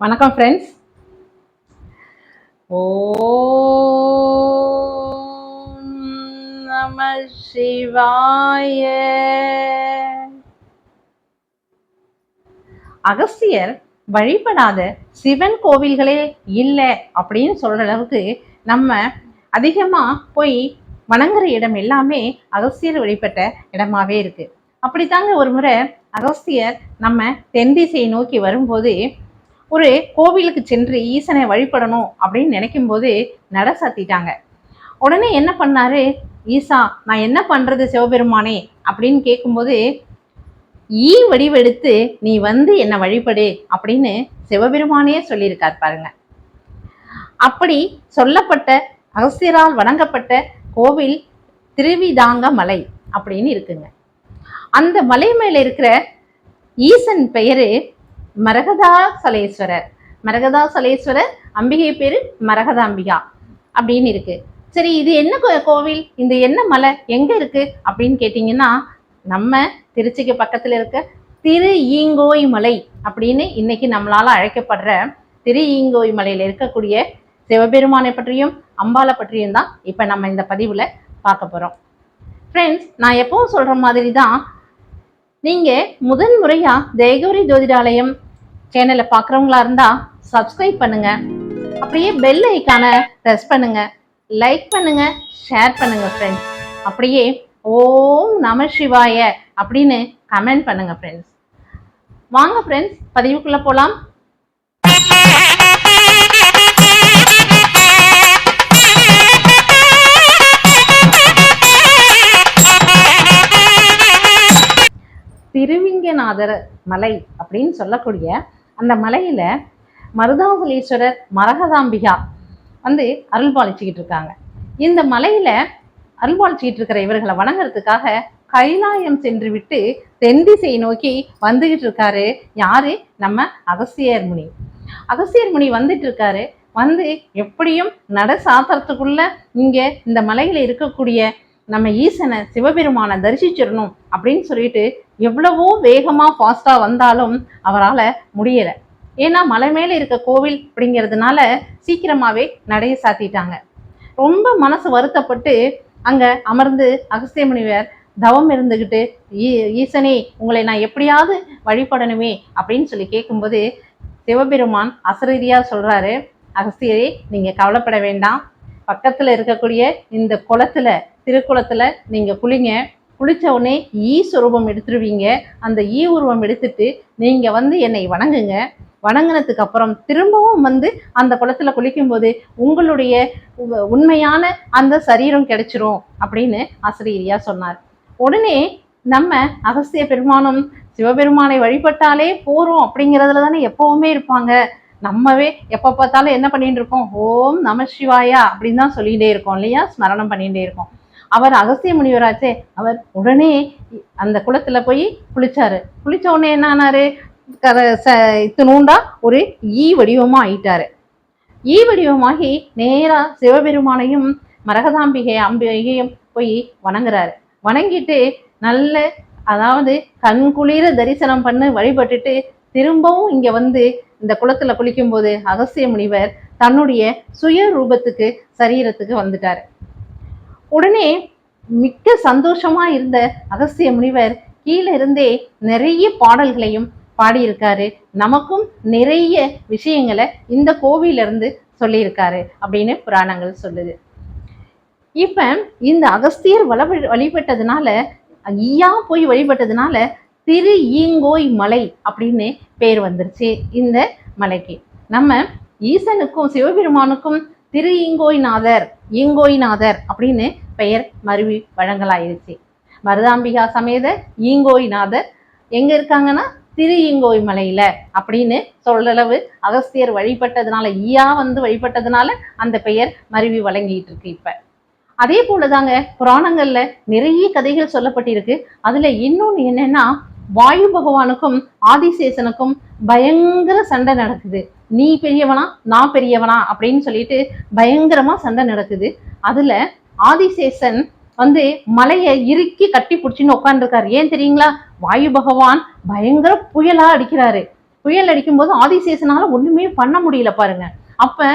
வணக்கம் ஃப்ரெண்ட்ஸ். ஓம் நம சிவாய. அகஸ்தியர் வழிபடாத சிவன் கோவில்களே இல்லை அப்படின்னு சொல்ற அளவுக்கு நம்ம அதிகமா போய் வணங்குற இடம் எல்லாமே அகஸ்தியர் வழிபட்ட இடமாவே இருக்கு. அப்படித்தாங்க ஒரு முறை அகஸ்தியர் நம்ம தென் திசையை நோக்கி வரும்போது ஒரு கோவிலுக்கு சென்று ஈசனை வழிபடணும் அப்படின்னு நினைக்கும் போது நட சாத்திட்டாங்க. உடனே என்ன பண்ணாரு, ஈசா நான் என்ன பண்றது சிவபெருமானே அப்படின்னு கேட்கும்போது, ஈ வடிவெடுத்து நீ வந்து என்னை வழிபடு அப்படின்னு சிவபெருமானே சொல்லியிருக்கார் பாருங்க. அப்படி சொல்லப்பட்ட அகஸ்தியரால் வணங்கப்பட்ட கோவில் திருவிதாங்க மலை அப்படின்னு இருக்குங்க. அந்த மலை மேல இருக்கிற ஈசன் பெயரு மரகதாசலேஸ்வரர். மரகதாசலேஸ்வரர், அம்பிகை பேரு மரகதாம்பிகா அப்படின்னு இருக்கு. சரி, இது என்ன கோவில், இந்த என்ன மலை எங்க இருக்கு அப்படின்னு கேட்டீங்கன்னா, நம்ம திருச்சிக்கு பக்கத்துல இருக்க திரு ஈங்கோய் மலை அப்படின்னு இன்னைக்கு நம்மளால அழைக்கப்படுற திரு ஈங்கோய் மலையில இருக்கக்கூடிய சிவபெருமானை பற்றியும் அம்பாளை பற்றியும் தான் இப்ப நம்ம இந்த பதிவுல பார்க்க போறோம். ஃப்ரெண்ட்ஸ், நான் எப்பவும் சொல்ற மாதிரி தான், நீங்க முதன் முறையா ஜெயகௌரி ஜோதிடாலயம் சேனலை பார்க்குறவங்களா இருந்தா சப்ஸ்கிரைப் பண்ணுங்க, அப்படியே பெல் ஐக்கான ப்ரெஸ் பண்ணுங்க, லைக் பண்ணுங்க, ஷேர் பண்ணுங்க ஃப்ரெண்ட்ஸ். அப்படியே ஓம் நம சிவாய அப்படின்னு கமெண்ட் பண்ணுங்க ஃப்ரெண்ட்ஸ். வாங்க ஃப்ரெண்ட்ஸ், பதிவுக்குள்ள போலாம். திருவிங்கநாதர் மலை அப்படின்னு சொல்லக்கூடிய அந்த மலையில மருதாசலேஸ்வரர் மரகதாம்பிகா வந்து அருள்பாலிச்சுக்கிட்டு இருக்காங்க. இந்த மலையில அருள்பாலிச்சுக்கிட்டு இருக்கிற இவர்களை வணங்குறதுக்காக கைலாயம் சென்று விட்டு தென் திசையை நோக்கி வந்துகிட்டு இருக்காரு யாரு, நம்ம அகஸ்தியர் முனி. அகஸ்தியர் முனி வந்துட்டு இருக்காரு. வந்து எப்படியும் நட சாத்திரத்துக்குள்ள இங்க இந்த மலையில இருக்கக்கூடிய நம்ம ஈசனை சிவபெருமானை தரிசிச்சிடணும் அப்படின்னு சொல்லிட்டு எவ்வளவோ வேகமா ஃபாஸ்டா வந்தாலும் அவரால் முடியல. ஏன்னா மலை மேல இருக்க கோவில் அப்படிங்கிறதுனால சீக்கிரமாவே நடைய சாத்திட்டாங்க. ரொம்ப மனசு வருத்தப்பட்டு அங்க அமர்ந்து அகஸ்திய முனிவர் தவம் இருந்துகிட்டு, ஈசனே உங்களை நான் எப்படியாவது வழிபடணுமே அப்படின்னு சொல்லி கேட்கும்போது சிவபெருமான் அசரீதியா சொல்றாரு, அகஸ்தியரே நீங்க கவலைப்பட வேண்டாம், பக்கத்துல இருக்கக்கூடிய இந்த குளத்துல திருக்குளத்துல நீங்க குளிங்க, குளிச்ச உடனே ஈ சுரூபம் எடுத்துருவீங்க. அந்த ஈ உருவம் எடுத்துட்டு நீங்க வந்து என்னை வணங்குங்க. வணங்கினதுக்கு அப்புறம் திரும்பவும் வந்து அந்த குளத்துல குளிக்கும் போது உங்களுடைய உண்மையான அந்த சரீரம் கிடைச்சிரும் அப்படின்னு ஆசிரியரியா சொன்னார். உடனே நம்ம அகஸ்திய பெருமானும் சிவபெருமானை வழிபட்டாலே போறோம் அப்படிங்கிறதுல தானே எப்பவுமே இருப்பாங்க. நம்மவே எப்ப பார்த்தாலும் என்ன பண்ணிட்டு இருக்கோம், ஓம் நம சிவாயா அப்படின்னு தான் சொல்லிகிட்டே இருக்கோம் இல்லையா, ஸ்மரணம் பண்ணிகிட்டே இருக்கோம். அவர் அகஸ்திய முனிவராச்சே, அவர் உடனே அந்த குளத்துல போய் குளிச்சாரு. குளிச்ச உடனே என்ன ஆனாரு, இத்தினூண்டா ஒரு ஈ வடிவமா ஆயிட்டாரு. ஈ வடிவமாகி நேரா சிவபெருமானையும் அம்பிகையும் போய் வணங்குறாரு. வணங்கிட்டு நல்ல, அதாவது கண்குளிர தரிசனம் பண்ணி வழிபட்டுட்டு திரும்பவும் இங்க வந்து இந்த குளத்துல குளிக்கும் போது அகஸ்திய முனிவர் தன்னுடைய சுய ரூபத்துக்கு சரீரத்துக்கு வந்துட்டாரு. உடனே மிக்க சந்தோஷமா இருந்த அகஸ்திய முனிவர் கீழே இருந்தே நிறைய பாடல்களையும் பாடியிருக்காரு. நமக்கும் நிறைய விஷயங்களை இந்த கோவில இருந்து சொல்லியிருக்காரு அப்படின்னு புராணங்கள் சொல்லுது. இப்ப இந்த அகஸ்தியர் வழிபட்டதுனால, ஈயா போய் வழிபட்டதுனால திரு ஈங்கோய் மலை அப்படின்னு பேர் வந்துருச்சு இந்த மலைக்கு. நம்ம ஈசனுக்கும் சிவபெருமானுக்கும் திரு ஈங்கோய்நாதர் அப்படின்னு பெயர் மருவி வழங்கலாயிருச்சு. மருதாம்பிகா சமேத ஈங்கோய்நாதர் எங்க இருக்காங்கன்னா திரு ஈங்கோய் மலையில அப்படின்னு சொல்லளவு அகஸ்தியர் வழிபட்டதுனால, ஈயா வந்து வழிபட்டதுனால அந்த பெயர் மருவி வழங்கிட்டு இருக்கு. இப்ப அதே போலதாங்க புராணங்கள்ல நிறைய கதைகள் சொல்லப்பட்டிருக்கு. அதுல இன்னொன்னு என்னன்னா, வாயு பகவானுக்கும் ஆதிசேஷனுக்கும் பயங்கர சண்டை நடக்குது. நீ பெரியவனா நான் பெரியவனா அப்படின்னு சொல்லிட்டு பயங்கரமா சண்டை நடக்குது. அதுல ஆதிசேஷன் வந்து மலையை இறுக்கி கட்டி பிடிச்சின்னு உட்காந்துருக்காரு. ஏன் தெரியுங்களா, வாயு பகவான் பயங்கர புயலா அடிக்கிறாரு. புயல் அடிக்கும் போது ஆதிசேஷனால ஒண்ணுமே பண்ண முடியல பாருங்க. அப்ப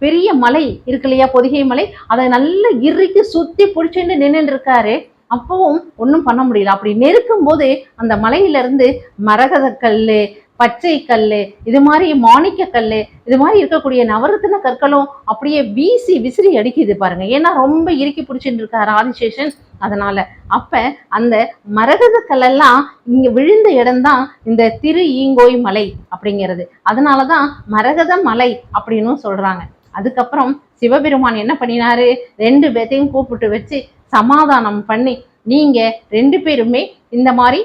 பெரிய மலை இருக்கு இல்லையா, பொதிகை மலை, அதை நல்லா இறுக்கி சுத்தி பிடிச்சுட்டு நின்றுட்டு இருக்காரு. அப்பவும் ஒன்றும் பண்ண முடியல. அப்படி நெருக்கும் போது அந்த மலையில இருந்து மரகத கல்லு, பச்சை கல்லு, இது மாதிரி மாணிக்க கல்லு, இது மாதிரி இருக்கக்கூடிய நவரத்தின கற்களும் அப்படியே வீசி விசிறி அடிக்குது பாருங்க. ஏன்னா ரொம்ப இறுக்கி பிடிச்சிட்டு இருக்காரு ஆதிசேஷன். அதனால அப்ப அந்த மரகத கல்லெல்லாம் இங்க விழுந்த இடம்தான் இந்த திரு ஈங்கோய் மலை அப்படிங்கிறது. அதனாலதான் மரகத மலை அப்படின்னு சொல்றாங்க. அதுக்கப்புறம் சிவபெருமான் என்ன பண்ணினாரு, 2 பேத்தையும் கூப்பிட்டு வச்சு சமாதானம் பண்ணி, நீங்க 2 பேருமே இந்த மாதிரி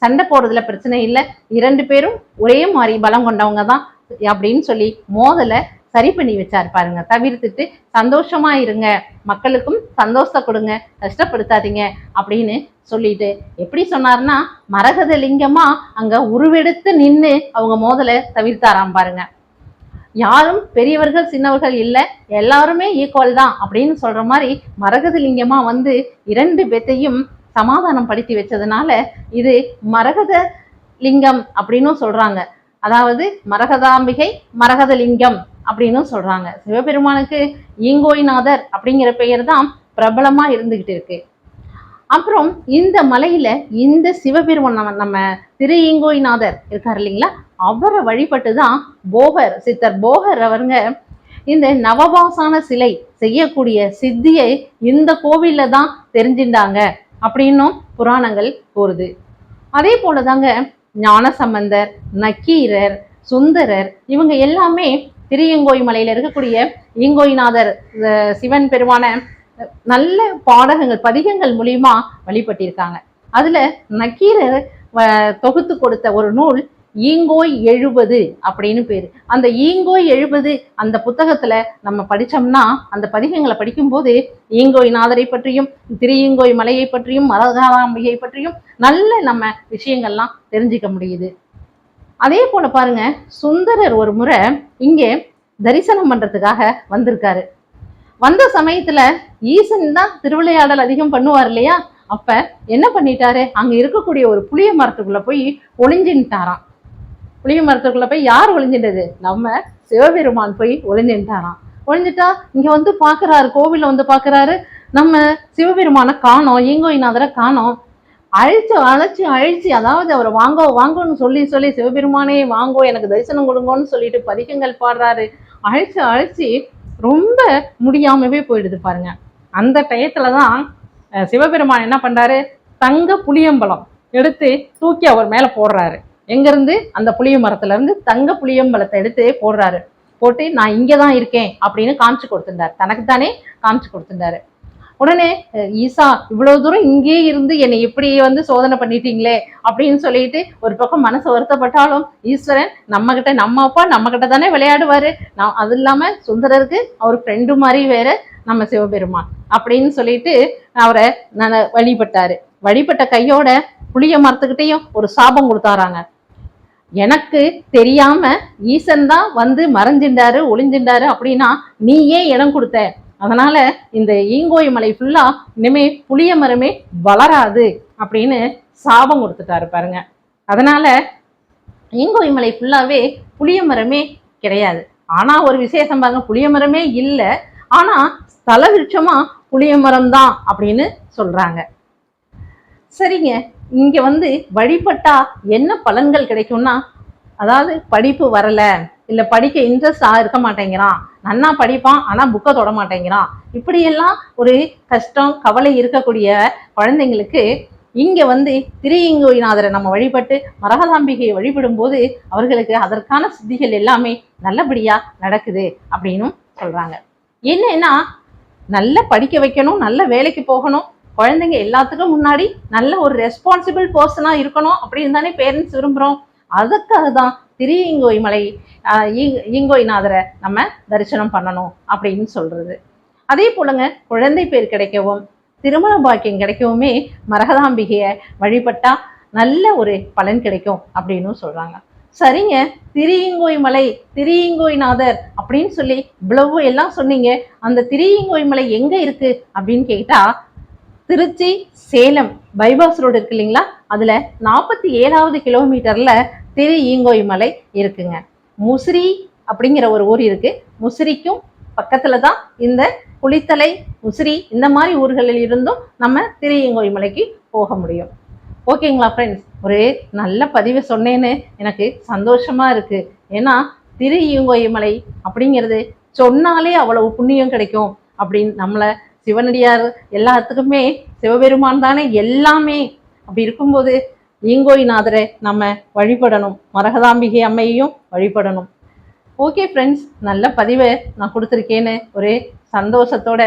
சண்டை போடுறதுல பிரச்சனை இல்லை, 2 பேரும் ஒரே மாதிரி பலம் கொண்டவங்க தான் அப்படின்னு சொல்லி மோதலை சரி பண்ணி வச்சாரு பாருங்க. தவிர்த்துட்டு சந்தோஷமா இருங்க, மக்களுக்கும் சந்தோஷத்தை கொடுங்க, கஷ்டப்படுத்தாதீங்க அப்படின்னு சொல்லிட்டு எப்படி சொன்னார்னா, மரகத லிங்கமா அங்க உருவெடுத்து நின்று அவங்க மோதலை தவிர்த்தாராம் பாருங்க. யாரும் பெரியவர்கள் சின்னவர்கள் இல்லை, எல்லாருமே ஈக்குவல் தான் அப்படின்னு சொல்ற மாதிரி மரகத லிங்கமா வந்து 2 பேத்தையும் சமாதானம் படுத்தி வச்சதுனால இது மரகத லிங்கம் அப்படின்னு சொல்றாங்க. அதாவது மரகதாம்பிகை மரகத லிங்கம் அப்படின்னு சொல்றாங்க. சிவபெருமானுக்கு ஈங்கோய்நாதர் அப்படிங்கிற பெயர் தான் பிரபலமா இருந்துகிட்டு இருக்கு. அப்புறம் இந்த மலையில இந்த சிவபெருமான் நம்ம திரு ஈங்கோய்நாதர் இருக்காரு இல்லைங்களா, அவரை வழிபட்டுதான் போகர், சித்தர் போகர் அவருங்க இந்த நவபாசான சிலை செய்யக்கூடிய சித்தியை இந்த கோவில்ல தான் தெரிஞ்சிருந்தாங்க அப்படின்னும் புராணங்கள் கூறுது. அதே போலதாங்க ஞானசம்பந்தர், நக்கீரர், சுந்தரர் இவங்க எல்லாமே திருஈங்கோய் மலையில இருக்கக்கூடிய ஈங்கோய்நாதர் சிவன் பெருமான நல்ல பாடகங்கள், பதிகங்கள் மூலியமா வழிபட்டிருக்காங்க. அதுல நக்கீரர் தொகுத்து கொடுத்த ஒரு நூல் ஈங்கோய் 70 அப்படின்னு பேரு. அந்த ஈங்கோய் 70 அந்த புத்தகத்துல நம்ம படிச்சோம்னா, அந்த பதிகங்களை படிக்கும்போது ஈங்கோய்நாதரை பற்றியும், திரு ஈங்கோய் மலையை பற்றியும், மரகதாம்பிகை பற்றியும் நல்ல நம்ம விஷயங்கள்லாம் தெரிஞ்சுக்க முடியுது. அதே போல பாருங்க, சுந்தரர் ஒரு முறை இங்கே தரிசனம் பண்றதுக்காக வந்திருக்காரு. வந்த சமயத்துல ஈசன் தான் திருவிளையாடல் அதிகம் பண்ணுவார் இல்லையா, அப்ப என்ன பண்ணிட்டாரு, அங்க இருக்கக்கூடிய ஒரு புளிய மரத்துக்குள்ள போய் ஒளிஞ்சின்ட்டாராம். புளிய மரத்துக்குள்ள போய் யார் ஒளிஞ்சின்றது, நம்ம சிவபெருமான் போய் ஒளிஞ்சின்ட்டாராம். ஒளிஞ்சிட்டா இங்க வந்து பாக்குறாரு, கோவில்ல வந்து பாக்குறாரு, நம்ம சிவபெருமான காணோம், ஈங்கோய்நாதரை காணோம். அழைச்சு அதாவது அவரை வாங்கோ வாங்கோன்னு சொல்லி சொல்லி சிவபெருமானே வாங்கோ எனக்கு தரிசனம் கொடுங்கன்னு சொல்லிட்டு பதிகங்கள் பாடுறாரு. அழைச்சு ரொம்ப முடியாமவே போயிடுது பாருங்க. அந்த டயத்துலதான் சிவபெருமான் என்ன பண்றாரு, தங்க புளியம்பலம் எடுத்து தூக்கி அவர் மேல போடுறாரு. எங்க இருந்து, அந்த புளிய மரத்துல இருந்து தங்க புளியம்பலத்தை எடுத்து போடுறாரு. போட்டு நான் இங்கதான் இருக்கேன் அப்படின்னு காமிச்சு கொடுத்துட்டாரு, தனக்கு தானே காமிச்சு கொடுத்துட்டாரு. உடனே ஈசா இவ்வளவு தூரம் இங்கே இருந்து என்னை எப்படி வந்து சோதனை பண்ணிட்டீங்களே அப்படின்னு சொல்லிட்டு ஒரு பக்கம் மனசு வருத்தப்பட்டாலும், ஈஸ்வரன் நம்ம கிட்ட, நம்ம அப்பா நம்ம கிட்ட தானே விளையாடுவாரு. அது இல்லாம சுந்தரருக்கு அவர் ஃப்ரெண்டு மாதிரி வேற நம்ம சிவபெருமான் அப்படின்னு சொல்லிட்டு அவரை வழிபட்டாரு. வழிபட்ட கையோட புளிய மரத்துக்கிட்டையும் ஒரு சாபம் கொடுத்தாராங்க. எனக்கு தெரியாம ஈசன் தான் வந்து மறைஞ்சின்றாரு, ஒளிஞ்சின்றாரு அப்படின்னா நீ ஏன் இடம் கொடுத்த, அதனால இந்த ஈங்கோய் மலை ஃபுல்லா இனிமே புளிய மரமே வளராது அப்படின்னு சாபம் கொடுத்துட்டாரு பாருங்க. அதனால ஈங்கோய் மலை ஃபுல்லாவே புளிய மரமே கிடையாது. ஆனா ஒரு விசேஷம் பாருங்க, புளிய மரமே இல்லை, ஆனா ஸ்தல விருட்சமா புளிய மரம் தான் அப்படின்னு சொல்றாங்க. சரிங்க, இங்க வந்து வழிபட்டா என்ன பலன்கள் கிடைக்கும்னா, அதாவது படிப்பு வரல, இல்ல படிக்க இன்ட்ரெஸ்ட் இருக்க மாட்டேங்கிறான், நன்னா படிப்பான் ஆனா புக்கை தொட மாட்டேங்கிறான், இப்படியெல்லாம் ஒரு கஷ்டம் கவலை இருக்கக்கூடிய குழந்தைங்களுக்கு இங்க வந்து திரு ஈங்கோய்நாதரை நம்ம வழிபட்டு மரகதாம்பிகையை வழிபடும் போது அவர்களுக்கு அதற்கான சித்திகள் எல்லாமே நல்லபடியா நடக்குது அப்படின்னும் சொல்றாங்க. என்னன்னா நல்ல படிக்க வைக்கணும், நல்ல வேலைக்கு போகணும், குழந்தைங்க எல்லாத்துக்கும் முன்னாடி நல்ல ஒரு ரெஸ்பான்சிபிள் பர்சனா இருக்கணும் அப்படின்னு தானே பேரண்ட்ஸ் விரும்புறோம். அதுக்காக தான் திரு ஈங்கோய் மலை ஈங்கோய்நாதரை நம்ம தரிசனம் பண்ணணும் அப்படின்னு சொல்றது. அதே போலங்க குழந்தை பேர் கிடைக்கவும் திருமண பாக்கியம் கிடைக்கவுமே மரகதாம்பிகையை வழிபட்டா நல்ல ஒரு பலன் கிடைக்கும் அப்படின்னு சொல்றாங்க. சரிங்க, திரு ஈங்கோய் மலை, திரு ஈங்கோய்நாதர் அப்படின்னு சொல்லி இவ்வளவு எல்லாம் சொன்னீங்க, அந்த திரு ஈங்கோய் மலை எங்க இருக்கு அப்படின்னு கேட்டா, திருச்சி சேலம் பைபாஸ் ரோடு இருக்கு இல்லைங்களா, அதுல 47வது கிலோமீட்டர்ல திரு ஈங்கோய் மலை இருக்குங்க. முசிறி அப்படிங்கிற ஒரு ஊர் இருக்கு. முசிறிக்கும் பக்கத்துல தான் இந்த குளித்தலை, முசிறி இந்த மாதிரி ஊர்களில் இருந்தும் நம்ம திரு ஈங்கோய் மலைக்கு போக முடியும். ஓகேங்களா ஃப்ரெண்ட்ஸ், ஒரு நல்ல பதிவு சொன்னேன்னு எனக்கு சந்தோஷமா இருக்கு. ஏன்னா திரு ஈங்கோய் மலை அப்படிங்கிறது சொன்னாலே அவ்வளவு புண்ணியம் கிடைக்கும் அப்படின்னு நம்மளை சிவனடியார் எல்லாத்துக்குமே சிவபெருமான் தானே எல்லாமே. அப்படி இருக்கும்போது ஈங்கோய்நாதரை நம்ம வழிபடணும், மரகதாம்பிகை அம்மையையும் வழிபடணும். ஓகே ஃப்ரெண்ட்ஸ், நல்ல பதிவை நான் கொடுத்துருக்கேன்னு ஒரு சந்தோஷத்தோட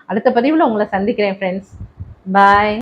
அடுத்த பதிவில் உங்களை சந்திக்கிறேன் ஃப்ரெண்ட்ஸ். பாய்.